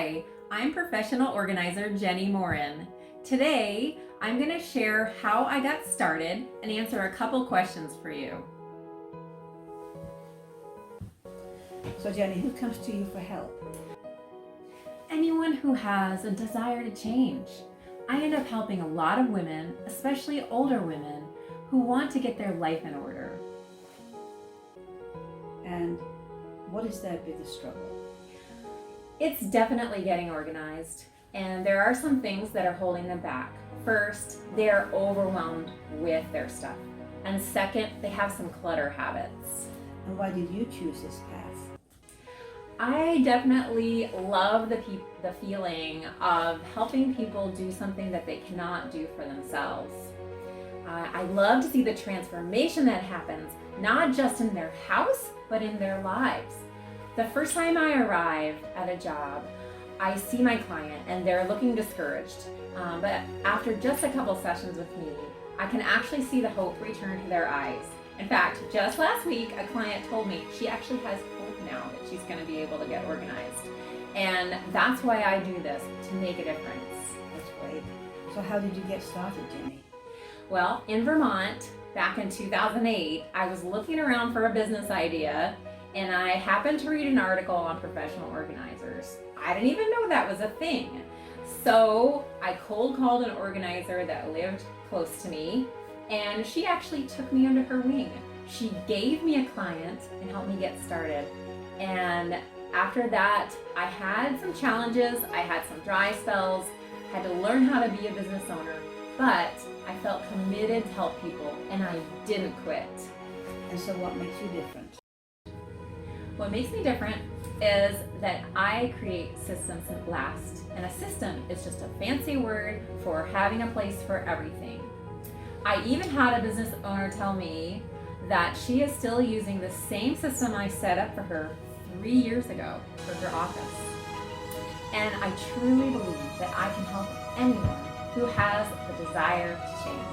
Hi, I'm professional organizer Jenny Morin. Today, I'm going to share how I got started and answer a couple questions for you. So Jenny, who comes to you for help? Anyone who has a desire to change. I end up helping a lot of women, especially older women, who want to get their life in order. And what is their biggest struggle? It's definitely getting organized, and there are some things that are holding them back. First, they're overwhelmed with their stuff. And second, they have some clutter habits. And why did you choose this path? I definitely love the feeling of helping people do something that they cannot do for themselves. I love to see the transformation that happens, not just in their house, but in their lives. The first time I arrive at a job, I see my client and they're looking discouraged. But after just a couple sessions with me, I can actually see the hope return to their eyes. In fact, just last week, a client told me she actually has hope now that she's going to be able to get organized. And that's why I do this, to make a difference. That's great. So how did you get started, Jenny? Well, in Vermont, back in 2008, I was looking around for a business idea, and I happened to read an article on professional organizers. I didn't even know that was a thing. So I cold called an organizer that lived close to me, and she actually took me under her wing. She gave me a client and helped me get started. And after that, I had some challenges, I had some dry spells, had to learn how to be a business owner, but I felt committed to help people, and I didn't quit. And so what makes you different? What makes me different is that I create systems that last. And a system is just a fancy word for having a place for everything. I even had a business owner tell me that she is still using the same system I set up for her 3 years ago for her office. And I truly believe that I can help anyone who has the desire to change.